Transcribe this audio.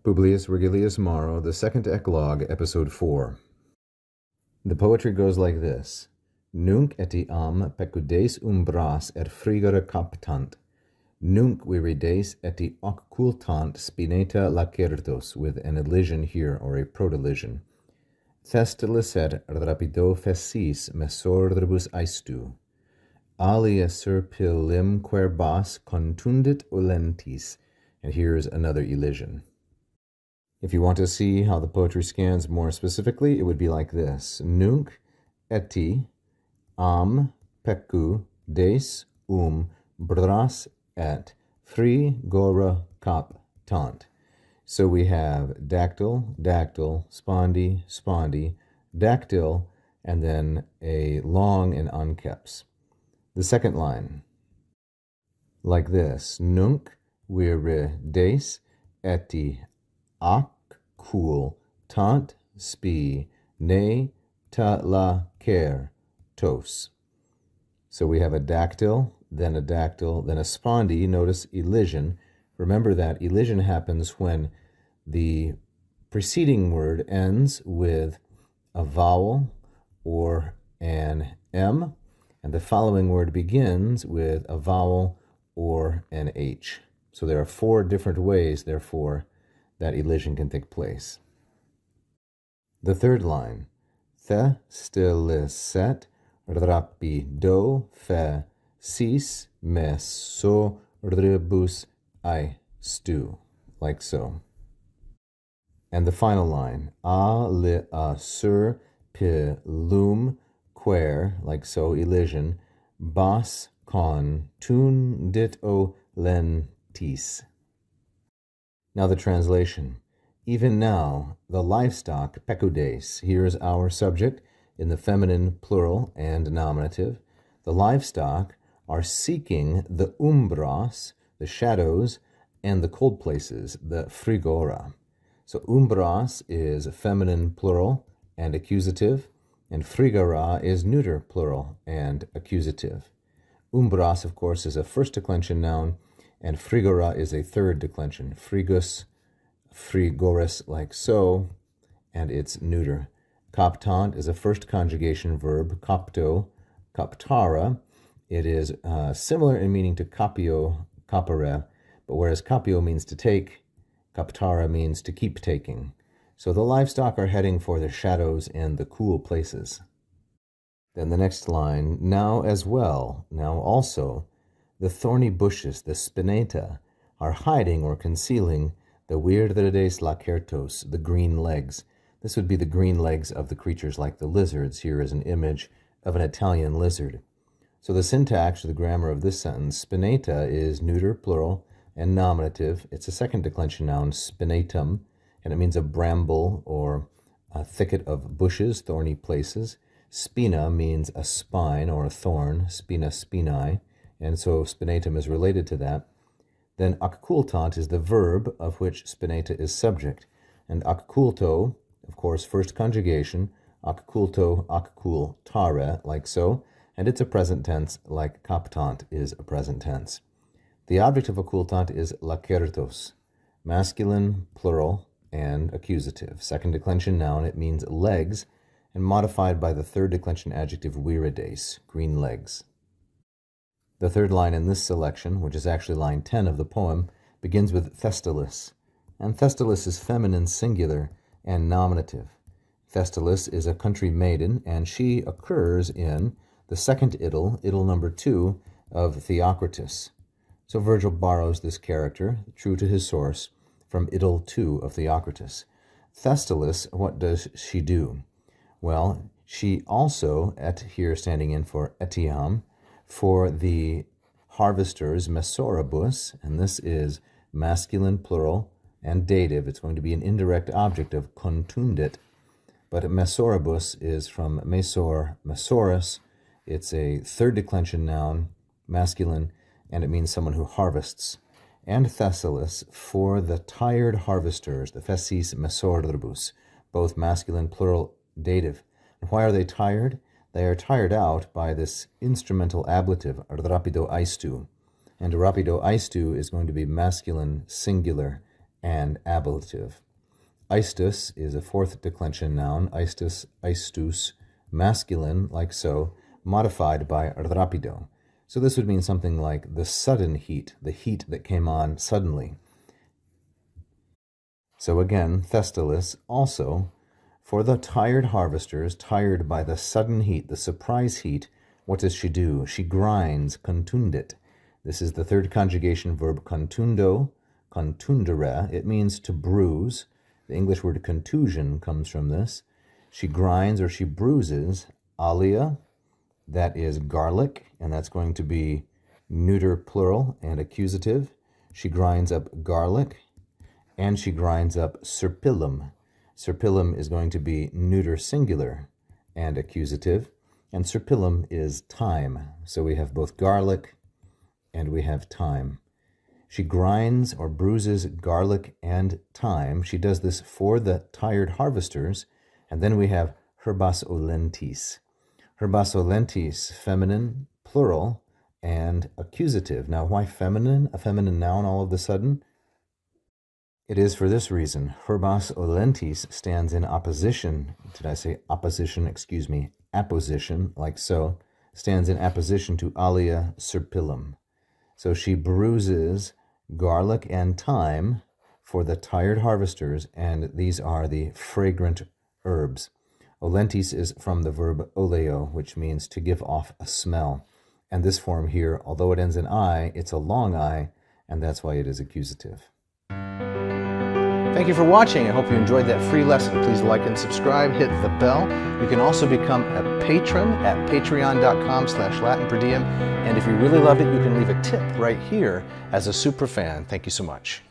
Publius Vergilius Maro, the second Eclogue, episode 4. The poetry goes like this. Nunc etiam pecudes umbras et frigere captant. Nunc virides eti occultant spineta lacertos, with an elision here, or a protelision. Thestilis et rapido fessis mesordribus aestu. Alia serpilim querbas contundit ulentis. And here's another elision. If you want to see how the poetry scans more specifically, it would be like this. Nunc eti am pecu des bras et frigora captant. So we have dactyl, dactyl, spondy, spondy, dactyl, and then a long and unkeps. The second line, like this. Nunc virides eti occultant spi ne ta la care tos. So we have a dactyl, then a spondy. Notice elision. Remember that elision happens when the preceding word ends with a vowel or an M, and the following word begins with a vowel or an H. So there are 4 different ways, therefore, that elision can take place. The third line, thestilis rapido fessis mesordribus aestu, like so. And the final line, alia serpilum quer, like so, elision, bas contundit olentis. Now the translation. Even now, the livestock, pecudes, here is our subject in the feminine plural and nominative. The livestock are seeking the umbras, the shadows, and the cold places, the frigora. So umbras is feminine plural and accusative, and frigora is neuter plural and accusative. Umbras, of course, is a first declension noun, and frigora is a third declension. Frigus, frigoris, like so, and it's neuter. Captant is a first conjugation verb. Capto, captara. It is similar in meaning to capio, capere, but whereas capio means to take, captara means to keep taking. So the livestock are heading for the shadows and the cool places. Then the next line, now as well, now also, the thorny bushes, the spineta, are hiding or concealing the virgilides lacertos, the green legs. This would be the green legs of the creatures like the lizards. Here is an image of an Italian lizard. So the syntax or the grammar of this sentence, spineta is neuter, plural, and nominative. It's a second declension noun, spinatum, and it means a bramble or a thicket of bushes, thorny places. Spina means a spine or a thorn, spina spinae, and so spinatum is related to that. Then occultant is the verb of which spineta is subject. And occulto, of course, first conjugation, occulto, occultare, like so, and it's a present tense like captant is a present tense. The object of occultant is lacertos, masculine, plural, and accusative. Second declension noun, it means legs, and modified by the third declension adjective virides, green legs. The third line in this selection, which is actually line 10 of the poem, begins with thestilis. And thestilis is feminine singular and nominative. Thestilis is a country maiden, and she occurs in the second idyll, idyll number 2, of Theocritus. So Vergil borrows this character, true to his source, from idyll 2 of Theocritus. Thestilis, what does she do? Well, she also, here standing in for etiam, for the harvesters, mesoribus, and this is masculine, plural, and dative. It's going to be an indirect object of contundit, but mesoribus is from mesor, mesorus. It's a third declension noun, masculine, and it means someone who harvests. And thestilis, for the tired harvesters, the fessis mesordribus, both masculine, plural, dative. And why are they tired? They are tired out by this instrumental ablative, rapido aestu. And rapido aestu is going to be masculine, singular, and ablative. Aestus is a fourth declension noun, aestus, aestus, masculine, like so, modified by rapido. So this would mean something like the sudden heat, the heat that came on suddenly. So again, Thestalis also, for the tired harvesters, tired by the sudden heat, the surprise heat, what does she do? She grinds, contundit. This is the third conjugation verb contundo, contundere. It means to bruise. The English word contusion comes from this. She grinds or she bruises. Alia, that is garlic, and that's going to be neuter plural and accusative. She grinds up garlic, and she grinds up serpillum. Serpillum is going to be neuter singular and accusative, and serpillum is time. So we have both garlic and we have time. She grinds or bruises garlic and thyme. She does this for the tired harvesters. And then we have herbas olentis. Herbas olentis, feminine, plural, and accusative. Now, why feminine? A feminine noun all of a sudden? It is for this reason. Herbas olentis stands in opposition. Did I say opposition? Excuse me. Apposition, like so. Stands in apposition to alia serpillum. So she bruises garlic and thyme for the tired harvesters, and these are the fragrant herbs. Olentis is from the verb oleo, which means to give off a smell. And this form here, although it ends in I, it's a long I, and that's why it is accusative. Thank you for watching. I hope you enjoyed that free lesson. Please like and subscribe, hit the bell. You can also become a patron at patreon.com/LatinPerDiem. And if you really loved it, you can leave a tip right here as a super fan. Thank you so much.